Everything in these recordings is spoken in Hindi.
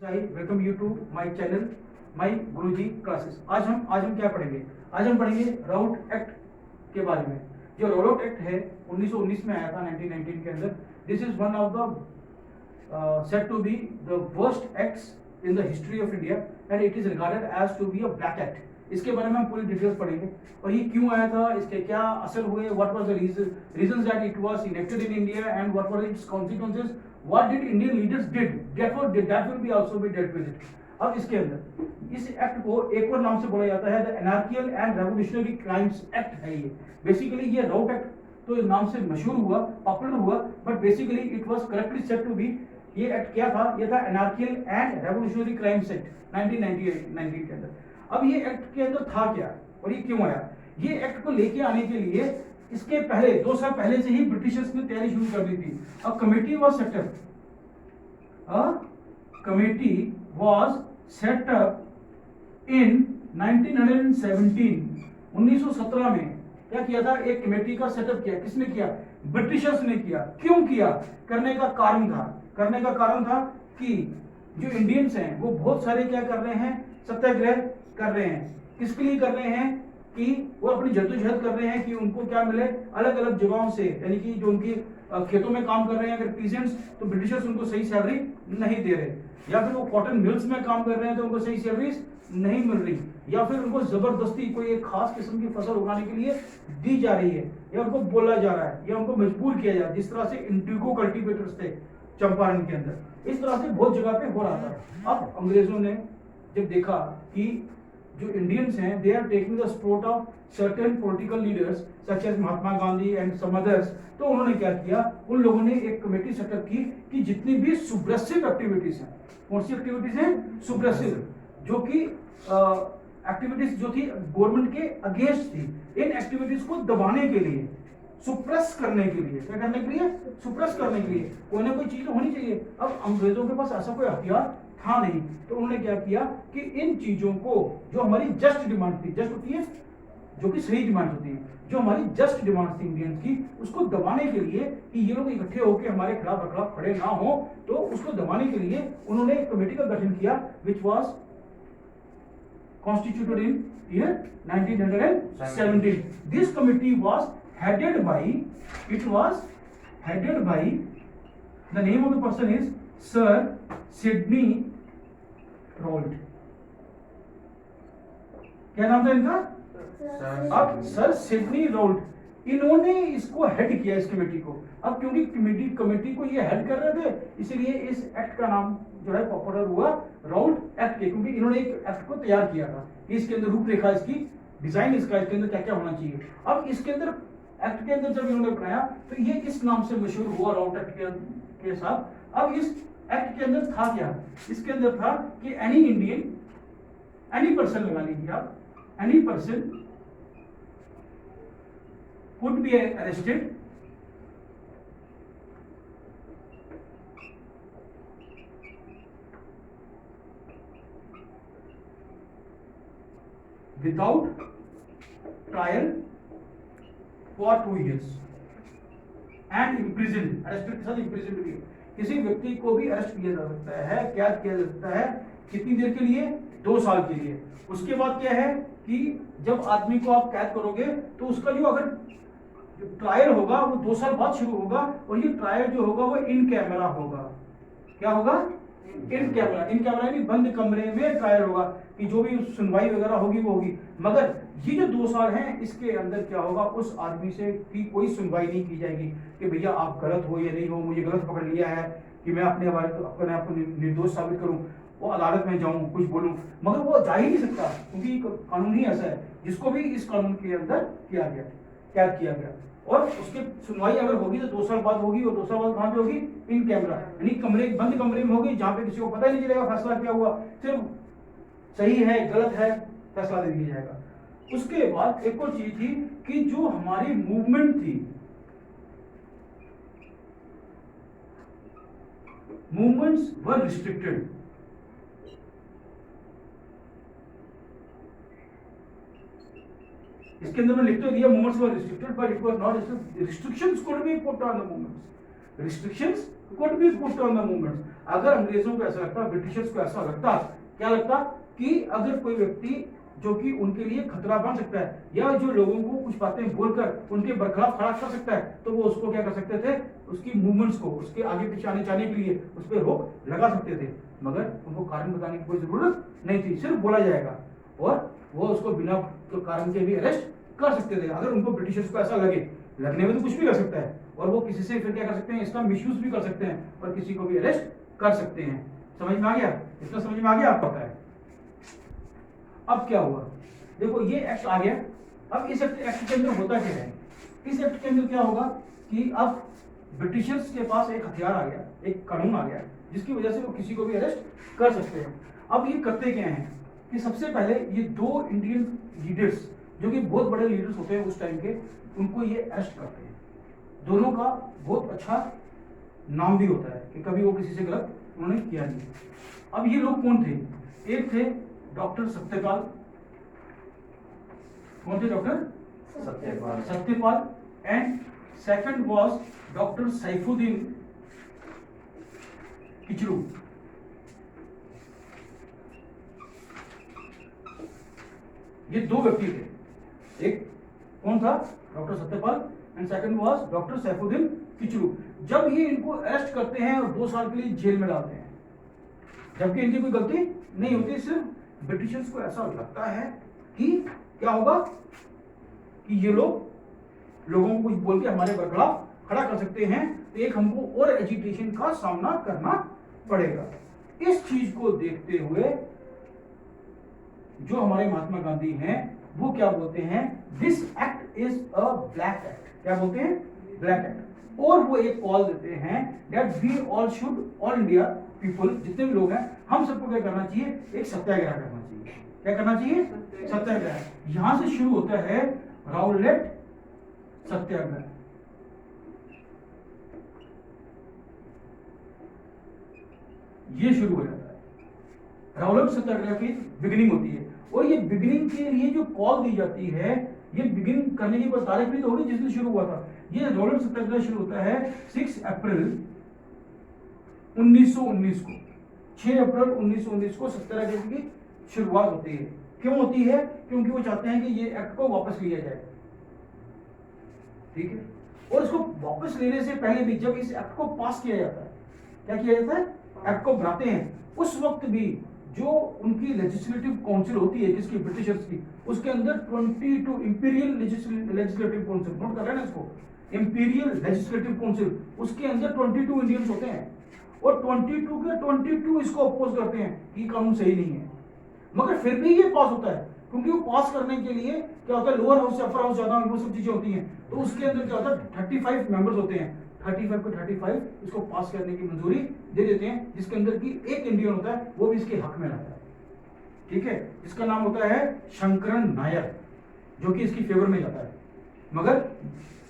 Welcome you to my channel my Guruji classes. आज हम क्या पढ़ेंगे? आज हम पढ़ेंगे राउट एक्ट के बारे में। जो राउट एक्ट है 1919 में आया था, 1919 के अंदर। This is one of the set to be the worst acts in the history of India and it is regarded as to be a black act. इसके बारे में हम पूरी डिटेल्स पढ़ेंगे और ये क्यों आया था, इसके क्या असर हुए, what was the reasons that it was enacted in India and what were it's consequences, what did Indian leaders did, that will be also be dealt with it. अब इसके अंदर इस एक्ट को एक और नाम से बोला जाता है the anarchical and revolutionary crimes act है। ये बेसिकली ये राउट एक्ट तो इस नाम से मशहूर हुआ, पॉपुलर हुआ, but basically it was correctly said to be, ये एक्ट क्या था? ये था anarchical and revolutionary crimes act 1919 के अंदर। अब ये एक्ट के अंदर था क्या और ये क्यों आया? ये एक्ट को लेके आने के लिए इसके पहले 2 साल पहले से ही ब्रिटिशर्स ने तैयारी शुरू कर दी थी। A committee was set up, a committee was set up in 1917 में। क्या किया था? एक कमेटी का सेटअप किया। किसने किया? ब्रिटिशर्स ने किया। क्यों किया? करने का कारण था कि जो इंडियंस हैं वो बहुत सारे क्या कर रहे हैं, सत्याग्रह कर रहे हैं। किसके लिए कर रहे हैं? कि वो अपनी जद्दोजहद कर रहे हैं कि उनको क्या मिले, अलग अलग जगहों से, यानी कि जो उनकी खेतों में काम कर रहे हैं अगर पीजेंट्स, तो ब्रिटिशर्स उनको सही सैलरी नहीं दे रहे, या फिर वो कॉटन मिल्स में काम कर रहे हैं तो उनको सही सैलरीज नहीं मिल रही, या फिर उनको जबरदस्ती कोई एक खास किस्म की फसल उगाने के लिए दी जा रही है, या उनको बोला जा रहा है, या उनको मजबूर किया जा रहा है। जिस तरह से इंडिगो कल्टीवेटर्स थे चंपारण के अंदर, इस तरह से बहुत जगह पे हो रहा था। अब अंग्रेजों ने जब देखा कि जो इंडियंस हैं they are taking the support of certain political leaders such as Mahatma Gandhi and some others, तो उन्होंने क्या किया? उन लोगों ने एक कमेटी सेटअप की कि जितनी भी सुब्रेसिव एक्टिविटीज हैं, कौन सी एक्टिविटीज हैं? सुब्रेसिव, जो कि एक्टिविटीज जो थी गवर्नमेंट के अगेंस्ट थी, इन एक्टिविटीज को दबाने के लिए, सुप्रेस करने के लिए, क्या करने के लिए? सुप्रेस करने के लिए कोई ना कोई चीज होनी चाहिए। अब अंग्रेजों के पास ऐसा कोई हथियार था नहीं, तो उन्होंने क्या किया कि इन चीजों को, जो हमारी जस्ट डिमांड थी, जस्ट होती है जो कि सही डिमांड होती है, जो हमारी जस्ट डिमांड थी इंडियंस की, उसको दबाने के लिए कि ये लोग इकट्ठे होकर हमारे खिलाफ खड़े ना हो, तो उसको दबाने के लिए उन्होंने एक कमेटी का गठन किया which was constituted in year 1917. This committee was headed by, the name of the person is Sir Sidney Rolt. क्या नाम था इनका? अब सर सिडनी रोल्ट, इन्होंने इसको हेड किया, इस कमेटी को। अब क्योंकि कमेटी को ये हेड कर रहे थे, इसीलिए इस एक्ट का नाम जो है पॉपुलर हुआ राउट एक्ट के, क्योंकि इन्होंने एक एक्ट को तैयार किया था कि इसके अंदर रूपरेखा, इसकी डिजाइन, इसके अंदर क्या क्या होना चाहिए। अब इसके अंदर एक्ट के अंदर जब इन्होंने बनाया तो ये इस नाम से मशहूर हुआ राउट एक्ट के साथ। अब इस एक्ट के अंदर था क्या? इसके अंदर था कि एनी इंडियन, एनी पर्सन लगा लीजिए आप, any person could be arrested without trial for 2 years and imprisoned, arrested के साथ imprisoned भी। किसी व्यक्ति को भी अरेस्ट किया जा सकता है, कैद किया जा सकता है, कितनी देर के लिए? 2 साल के लिए। उसके बाद क्या है कि जब आदमी को आप कैद करोगे तो उसका जो अगर ट्रायल होगा वो 2 साल बाद शुरू होगा, और ये ट्रायल जो होगा वो इन कैमरा होगा। क्या होगा? इन कैमरा यानी बंद कमरे में ट्रायल होगा, कि जो भी सुनवाई वगैरह होगी वो होगी। मगर ये जो 2 साल हैं, इसके अंदर क्या होगा? उस आदमी से की कोई सुनवाई नहीं की जाएगी कि भैया आप गलत हो या नहीं हो, मुझे गलत पकड़ लिया है कि मैं अपने अपने आप को निर्दोष साबित करूं, वो अदालत में जाऊं, कुछ बोलूं, मगर वो जा ही नहीं सकता, क्योंकि कानून ही ऐसा है जिसको भी इस कानून के अंदर कैद किया गया। और उसकी सुनवाई अगर होगी तो 2 साल बाद होगी, और 2 साल बाद कहां पे होगी? इन कैमरा, यानी बंद कमरे में होगी, जहां पे किसी को पता ही नहीं चलेगा फैसला क्या हुआ, सिर्फ सही है गलत है फैसला दे दिया जाएगा। उसके बाद एक और चीज थी कि जो हमारी मूवमेंट थी, मूवमेंट्स वर रिस्ट्रिक्टेड। इसके अंदर मैं लिख तो दिया movements were restricted, but it was not restrictions could be put on the movements, restrictions could be put on the movements. अगर अंग्रेजों को ऐसा लगता, ब्रिटिशर्स को ऐसा लगता, क्या लगता कि अगर कोई व्यक्ति जो कि उनके लिए खतरा बन सकता है या जो लोगों को कुछ बातें बोलकर उनके बरखलाफ खड़ा कर सकता है, तो वो उसको क्या कर सकते थे, उसकी मूवमेंट्स को, उसके आगे पीछे आने जाने के लिए उस पर रोक लगा सकते थे। मगर उनको कारण बताने की कोई जरूरत नहीं थी, सिर्फ बोला जाएगा और वो उसको बिना तो कारण के भी अरेस्ट कर सकते थे। अगर उनको ब्रिटिशर्स को ऐसा लगे, लगने में तो कुछ भी लग सकता है, और वो किसी से फिर क्या कर सकते हैं, इसका मिसयूज भी कर सकते हैं और किसी को भी अरेस्ट कर सकते हैं। समझ में आ गया? इतना समझ में आ गया? आप पता है अब क्या हुआ? देखो ये एक्ट आ गया। अब इस एक्ट के अंदर होता क्या है, इस एक्ट के अंदर क्या होगा कि अब ब्रिटिशर्स के पास एक हथियार आ गया, एक कानून आ गया जिसकी वजह से वो किसी को भी अरेस्ट कर सकते हैं। अब ये करते क्या हैं कि सबसे पहले ये दो इंडियन लीडर्स जो कि बहुत बड़े लीडर्स होते हैं उस टाइम के, उनको ये अरेस्ट करते हैं। दोनों का बहुत अच्छा नाम भी होता है कि कभी वो किसी से गलत उन्होंने किया नहीं। अब ये लोग कौन थे? एक थे डॉक्टर सत्यपाल। कौन थे? Doctor Satyapal and second was doctor Saifuddin Kitchlew. ये दो व्यक्ति थे, एक कौन था? Doctor Satyapal and second was doctor Saifuddin Kitchlew. जब ये इनको अरेस्ट करते हैं और 2 साल के लिए जेल में डालते हैं, जबकि इनकी कोई गलती नहीं होती, सिर्फ ब्रिटिशर्स को ऐसा लगता है कि क्या होगा कि ये लोग लोगों को कुछ बोल के हमारे बरखलाफ खड़ा कर सकते हैं, तो एक हमको और एजिटेशन का सामना करना पड़ेगा। इस चीज को देखते हुए जो हमारे महात्मा गांधी हैं वो क्या बोलते हैं, this act is a black act. क्या बोलते हैं? Black act. और वो एक कॉल देते हैं that we all should, all India people, जितने भी लोग हैं, हम सबको क्या करना चाहिए, एक सत्याग्रह करना चाहिए। क्या करना चाहिए? सत्याग्रह। यहां से शुरू होता है राउलेट सत्याग्रह। ये शुरू हो जाता है, राउलेट सत्याग्रह की बिगिनिंग होती है। और ये बिगिनिंग के लिए जो कॉल दी जाती है, ये बिगिन करने की कोई तारीख भी तो होगी जिस दिन शुरू हुआ था। ये राउलेट सत्याग्रह शुरू होता है 6 अप्रैल 1919 को। 6 अप्रैल 1919 को सत्याग्रह की शुरुआत होती है। क्यों होती है? क्योंकि वो चाहते हैं कि ये एक्ट को वापस लिया जाए। ठीक है, और इसको वापस लेने से पहले भी जब इस एक्ट को पास किया जाता है, क्या किया जाता है? एक्ट को बनाते हैं, उस वक्त भी जो उनकी लेजिस्लेटिव काउंसिल होती है, किसकी? ब्रिटिशर्स की, उसके अंदर 22 इंपीरियल लेजिस्लेटिव काउंसिल, नोट कर रहे हैं ना इसको, इंपीरियल लेजिस्लेटिव काउंसिल, उसके अंदर 22 इंडियंस होते हैं और 22 के 22 इसको अपोज करते हैं कि कानून सही नहीं है। मगर फिर भी ये पास होता है, क्योंकि वो पास करने के लिए क्या होता है, लोअर हाउस से अपर हाउस ज्यादा, वो सब चीजें होती हैं, तो उसके अंदर क्या होता है 35 मेंबर्स होते हैं, 35 को 35 इसको पास करने की मंजूरी दे देते हैं, जिसके अंदर की एक इंडियन होता है, वो भी इसके हक में रहता है। ठीक है, जिसका नाम होता है शंकरन नायर, जो कि इसकी फेवर में जाता है, मगर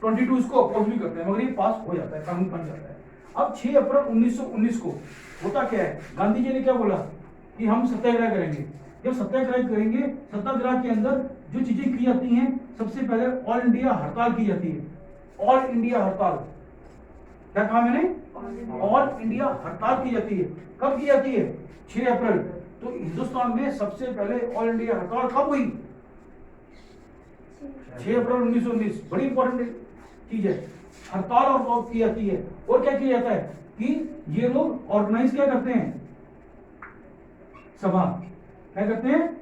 22 इसको अपोज भी करते हैं, मगर ये पास हो जाता है, कानून बन जाता है। अब 6 अप्रैल 1919 को होता क्या है, गांधी जी ने क्या बोला कि हम सत्याग्रह करेंगे। जब सत्याग्रह करेंगे, सत्याग्रह के अंदर जो चीजें की जाती हैं, सबसे पहले ऑल इंडिया हड़ताल की जाती है। ऑल इंडिया हड़ताल, क्या कहा मैंने? ऑल इंडिया हड़ताल की जाती है। कब की जाती है? 6 अप्रैल। तो हिंदुस्तान में सबसे पहले ऑल इंडिया हड़ताल कब हुई? 6 अप्रैल 1919। बड़ी इंपॉर्टेंट चीज है, हड़ताल और की जाती है। और क्या किया जाता है कि ये लोग ऑर्गेनाइज क्या करते हैं, सभा। क्या करते हैं?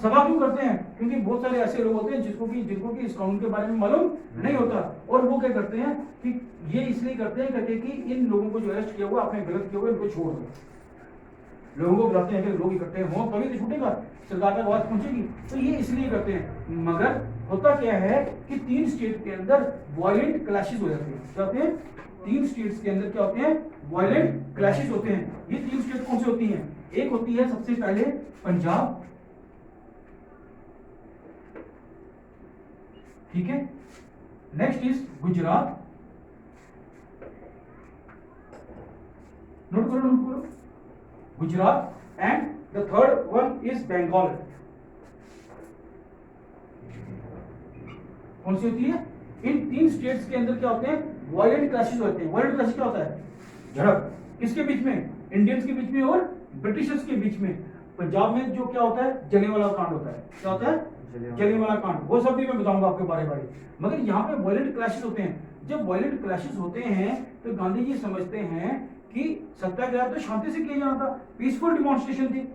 सभा क्यों करते हैं? क्योंकि बहुत सारे ऐसे लोग होते हैं जिनको कि इस कानून के बारे में मालूम नहीं होता, और वो क्या करते हैं कि ये इसलिए करते हैं कहते कि इन लोगों को जो अरेस्ट किया हुआ, आपने गलत किया हुआ, इनको छोड़ दो। लोगों को बुलाते हैं कि लोग इकट्ठे हों तभी तो छूटेगा, सरकार तक आवाज पहुंचेगी, तो ये इसलिए करते हैं। मगर होता क्या है कि 3 स्टेट के अंदर वायलेंट क्लैशेस हो जाते हैं। क्या होते हैं? 3 स्टेट्स के अंदर क्या होते हैं? वायलेंट क्लैशेस होते हैं। ये 3 स्टेट कौन सी होती हैं? एक होती है सबसे पहले पंजाब, ठीक है, नेक्स्ट इज गुजरात, नोट करो, Gujarat, and the third one is Bengal. कौन सी होती है? इन 3 स्टेट्स के अंदर क्या होते हैं? वायलेंट क्लैशेस होते हैं। वायलेंट क्लैशेस क्या होता है? झड़प किसके बीच में, इंडियंस के बीच में और ब्रिटिशर्स के बीच में। पंजाब में जो क्या होता है, जलियांवाला कांड होता है। क्या होता है, जलियांवाला कांड। वो सब भी मैं बताऊंगा आपके बारे बारे। मगर यहाँ पे वायलेंट क्लैशेस होते हैं। जब वायलेंट क्लैशेस होते हैं तो गांधी जी समझते हैं कि सत्याग्रह तो शांति से किया जाना था, पीसफुल डिमॉन्स्ट्रेशन थी,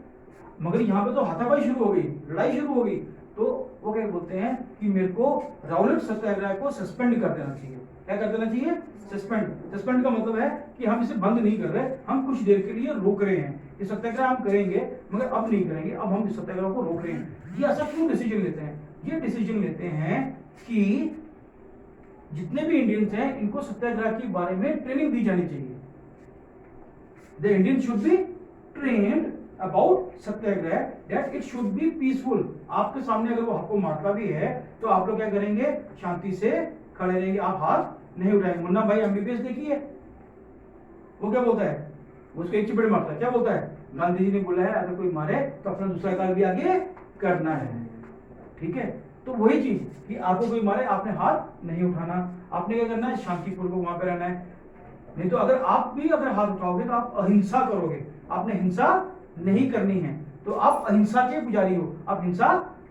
मगर यहाँ पे तो हाथापाई शुरू हो गई, लड़ाई शुरू हो गई। तो वो क्या बोलते हैं कि मेरे को राउलेट सत्याग्रह को सस्पेंड कर देना चाहिए। क्या कर देना चाहिए, सस्पेंड। सस्पेंड का मतलब है कि हम इसे बंद नहीं कर रहे, हम कुछ देर के लिए रोक रहे हैं। ये सत्याग्रह हम करेंगे मगर अब नहीं करेंगे, अब हम इस सत्याग्रह को रोक रहे हैं। ये ऐसा क्यों डिसीजन लेते हैं, ये डिसीजन लेते हैं कि जितने भी इंडियंस हैं इनको सत्याग्रह के बारे में ट्रेनिंग दी जानी चाहिए। The Indian should be trained about satyagraha, that it should be peaceful. आपके सामने अगर वो आपको मारता भी है तो आप लोग क्या करेंगे, शांति से खड़े रहेंगे, आप हाथ नहीं उठाएंगे। मुन्ना भाई एमबीबीएस देखिए, वो क्या बोलता है, उसको एक चिपड़ मारता है, क्या बोलता है, गांधी जी ने बोला है अगर कोई मारे तो अपना दूसरा कार्य भी आगे करना है। ठीक है, तो वही चीज कि आपको कोई मारे आपने हाथ नहीं उठाना, आपने क्या करना है, शांतिपूर्वक वहां पे रहना है। नहीं तो अगर आप भी अगर हाथ उठाओगे तो आप अहिंसा करोगे, आपने हिंसा नहीं करनी है, तो आप अहिंसा के पुजारी हो, आप हिंसा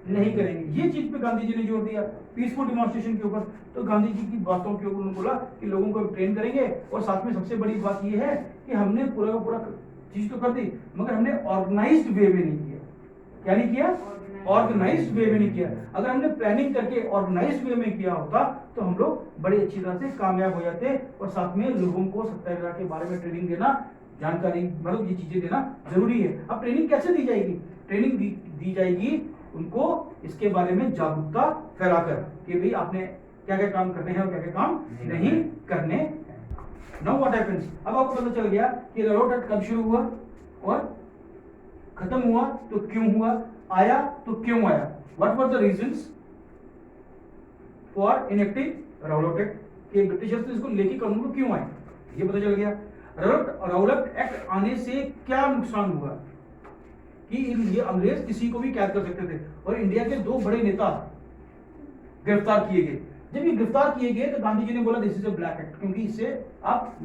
नहीं करेंगे। ये चीज पे गांधी जी ने जोर दिया, पीसफुल डिमॉन्स्ट्रेशन के ऊपर। तो गांधी जी की बातों के ऊपर उन्होंने बोला कि लोगों को ट्रेन करेंगे, और साथ में सबसे बड़ी बात ये है कि हमने पूरा का पूरा चीज तो कर दी मगर हमने ऑर्गेनाइज्ड वे में नहीं किया। क्या नहीं किया, ऑर्गेनाइज्ड वे में नहीं किया। अगर हमने प्लानिंग करके ऑर्गेनाइज्ड वे में किया होता तो हम लोग बड़ी अच्छी तरह से कामयाब हो जाते, और साथ में लोगों को सत्याग्रह के बारे में ट्रेनिंग देना, जानकारी मतलब ये चीजें देना जरूरी है। अब ट्रेनिंग कैसे दी जाएगी, ट्रेनिंग दी जाएगी उनको इसके बारे में जागरूकता फैलाकर कि भाई आपने क्या क्या काम करने हैं और क्या क्या काम नहीं करने। नाउ व्हाट हैपेंस, अब आपको पता चल गया कि राउलेट एक्ट कब शुरू हुआ और खत्म हुआ तो क्यों हुआ, आया तो क्यों आया, what were the reasons for enacting Rowlatt act, कि ब्रिटिशर्स ने इसको लेके कानून को क्यों आए, ये पता चल गया। राउलेट एक्ट आने से क्या नुकसान हुआ कि ये अंग्रेज किसी को भी कैद कर सकते थे, और इंडिया के 2 बड़े नेता गिरफ्तार किए गए। जब ये गिरफ्तार किए गए तो गांधी जी ने बोला this is a black act, क्योंकि इससे आप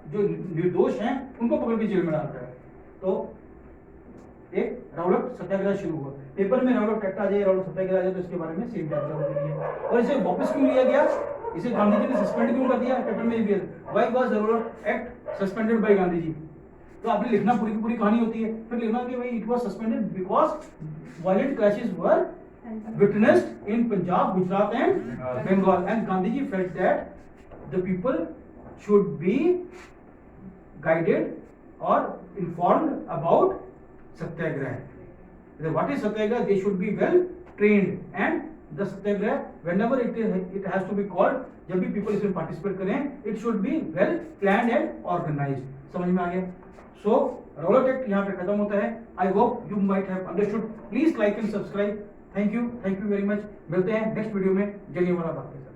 जो निर्दोष हैं उनको पकड़ के जेल में डालता है। तो एक राउलेट सत्याग्रह शुरू हुआ, पेपर में राउलेट एक्ट आ जाए, राउलेट सत्याग्रह आ जाए तो इसके बारे में सेम चर्चा होती है। और इसे वापस क्यों लिया गया, इसे गांधी जी ने सस्पेंड क्यों कर दिया, पेपर में भी why was Rowlatt act suspended by Gandhi ji. तो आपने लिखना पूरी की पूरी कहानी होती है, फिर लिखना कि भाई it was suspended because violent clashes were witnessed in Punjab, Gujarat and Bengal, and Gandhiji felt that the people should be guided or informed about satyagraha. What is satyagraha? They should be well trained, and the satyagraha whenever it has to be called, जब भी people इसमें participate करें, it should be well planned and organized. समझ में आ गया? So राउलेट एक्ट यहाँ पे खत्म होता है। I hope you might have understood. Please like and subscribe. Thank you very much. मिलते हैं नेक्स्ट वीडियो में जलियांवाला बाग के साथ।